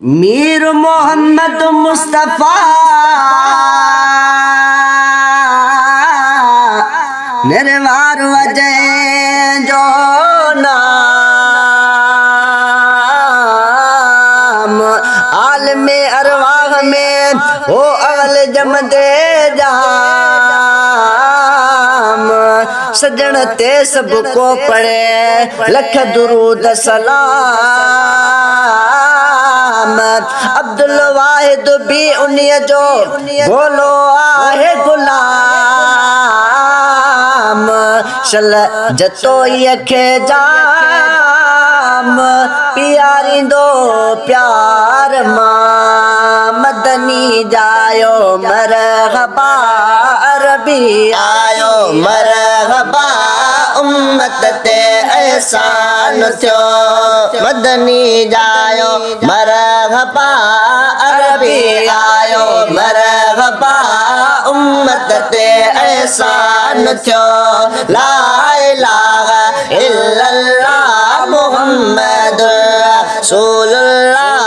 मीर मोहम्मद मुस्तफा निर्वार वजह जो नाम आलमे अरवाह में हो अगल जमदे जाम सजन ते सबको पढ़े लख दुरूद सलाम अब्दुल वाहिद भी उन्हीं जो बोलो आहे गुलाम शल जतो यखे जाम प्यारी दो प्यार मां मदनी जायो मरहबा अरबी आयो मरहबा उम्मत ते एहसान थियो मदनी जायो मरहबा अरबी आयो मरहबा उम्मत ते एहसान थियो ला इलाहा इल्लल्लाह मुहम्मद रसूलुल्लाह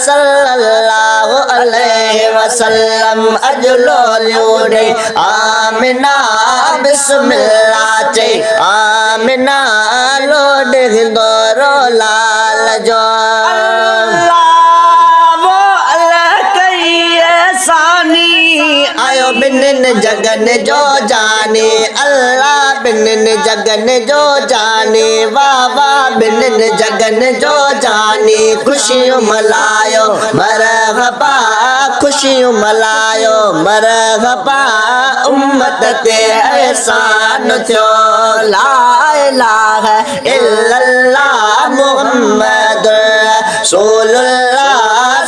सल्लल्लाहु अलैहि वसल्लम अजलो ल्यूडे आमिना बिस्मिल्लाह चे आमिना लोड हिंदोरो लाल जो आयो बिन जगन जो जाने अल्लाह बिन जगन जो जाने वाह वाह बिन जगन जो जाने खुशियों मलायो मरहबा खुशियों मलायो मरहबा उम्मत ते एहसान थियो ला इलाहा इल्लल्लाह मुहम्मद रसूलुल्लाह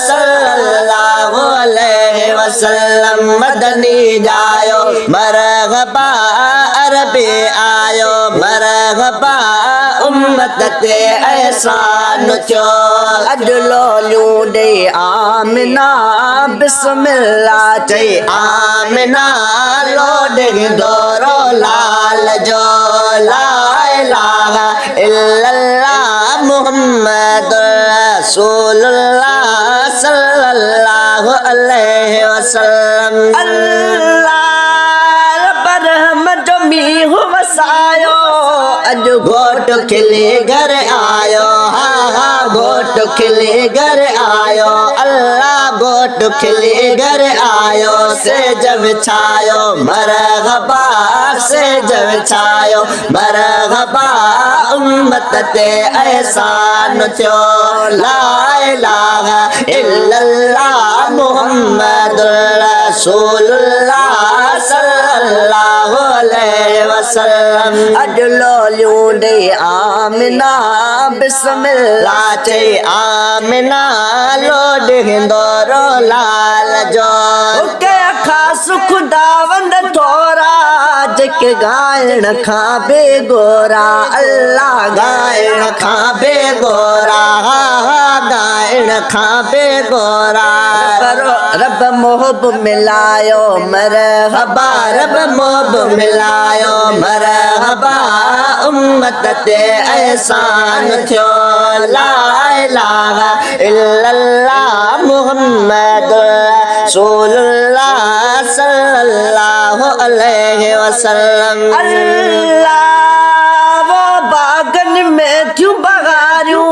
सल्लल्लाहु अलैहि वसल्लम मदनी जायो मरहबा अरबी आयो मरहबा उम्मत ते एहसान थियो अजलो लूडे आमिना बिस्मिल्लाह चे आमिना लोडे दोरो लाल जो ला इलाहा इल्लल्लाह मुहम्मद रसूलुल्लाह सल्लल्लाहु अलैहि वसल्लम अल्लाह बरहम जो मीह वसायो अज घोट खिले घर आयो हा हा घोट खिले घर आयो अल्लाह घोट खिले घर आयो से जब छायो मरहबा से जब छायो मरहबा उम्मत ते एहसान थियो ला इलाहा इल्लल्लाह मुहम्मद रसूलुल्लाह सल्लल्लाहु अलैहि वसल्लम अजलो ल्यूडे आमिना बिस्मिल्लाह चे आमिना लोड हिंदोरो लाल जो के खास खुदावंद थोरा जक गायण खां बेगोरा अल्लाह गायण खां बेगोरा गायण खां बेगोरा रब मोहब मिलायो मरहबा रब मोहब मिलायो मरहबा उम्मत ते एहसान थियो ला इलाहा इल्लल्लाह मुहम्मद रसूलुल्लाह सल्लल्लाहु अलैहि वसल्लम अल्लाह वो बागन में क्यों बगारियूं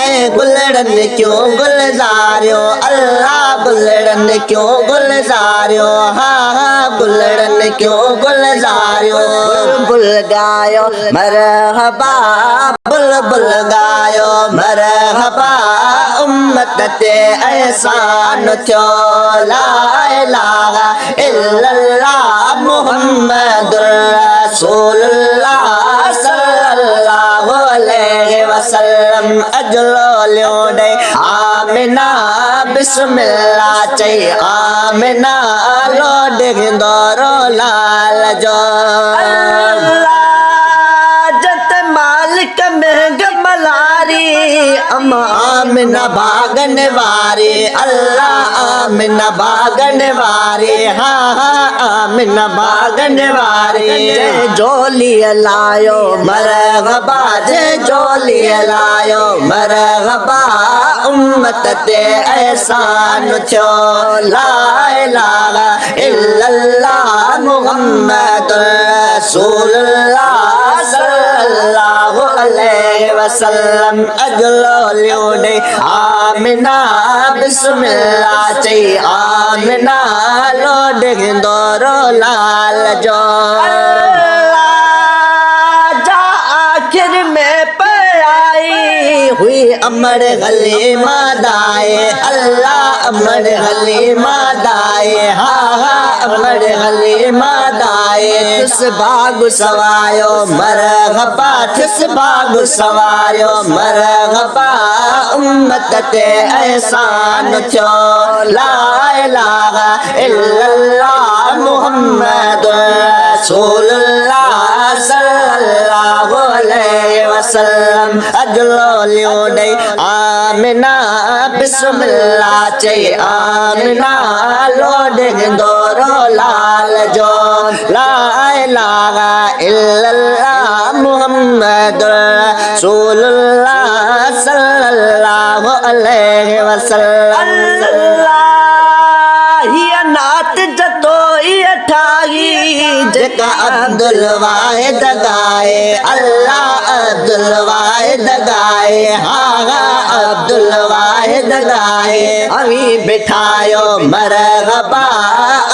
ऐ गुलड़न क्यों गुलजारियो अल्लाह गुलड़न क्यों गुलजारियो हा हा गुलड़न क्यों गुलजारियो बुलबुल गायो मरहबा बुलबुल गायो मरहबा उम्मत ते एहसान थियो ला इलाहा इल्लल्लाह मुहम्मद रसूलुल्लाह सल्लल्लाहु अलैहि वसल्लम अजलो ल्योडे आमिना बिस्मिल्लाह चे आमिना लोड हिंदोरो लाल जो अल्लाह जत मालिक में गमलारी आमिना भागन वारे अल्लाह आमिना भागन वारे हाँ हाँ आमिना भागन वारे जोली लायो मरहबा जे जोली लायो मरहबा उम्मत ते एहसान छो ला इलाहा इल्लल्लाह मुहम्मदुर रसूलुल्लाह सल्लल्लाहु अलैहि वसल्लम अगलो ल्योडे आमिना बिस्मिल्लाह चे आमिना लोडे दोरो लाल जो आखिर में आई हुई अमर गली मादाए अल्लाह अमर गली मादाए हाँ हाँ अमर गली मादाए थिस बागु सवायो मरहबा थिस बागु सवायो मरहबा उम्मत ते एहसान छो ला इलाहा इल्लल्लाह मुहम्मदुर रसूलुल्लाह सल्लल्लाहु अलैहि वसल्लम अगलो ल्योडे आमिना बिस्मिल्लाह चे आमिना लोडे दोरो लाल जो ला इलाहा इल्लल्लाह मुहम्मदुर रसूलुल्लाह सल्लल्लाहु अलैहि वसल्लम नात जतो ठाही जका अब्दुल वाहिद गाए अल्लाह अब्दुल वाहिद गाए हाँ हाँ अब्दुल वाहिद गाए अभी बिठायो मरहबा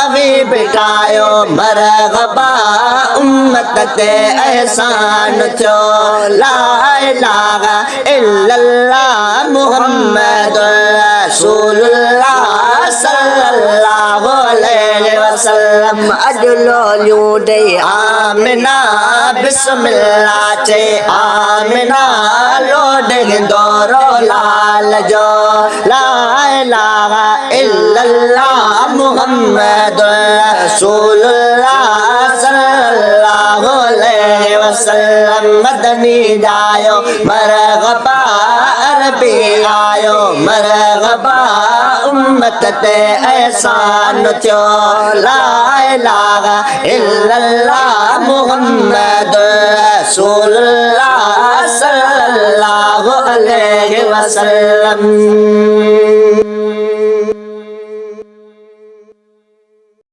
अभी बिठायो मरहबा उम्मत ते एहसान छो ला इलाहा इल्लल्लाह मुहम्मदुर रसूलुल्लाह सल्लल्लाहु अलैहि वसल्लम अजलो ल्यूडे आमिना बिस्मिल्लाह चे आमिना लोडे दोरो लाल जो ला इलाहा इल्लल्लाह मुहम्मदुर रसूलुल्लाह सल्लल्लाहु अलैहि वसल्लम मदनी जायो मरहबा अरबी आयो मरहबा उम्मत ते एहसान छो ला इलाहा इल्लल्लाह मुहम्मदुर रसूलुल्लाह सल्लल्लाहु अलैहि वसल्लम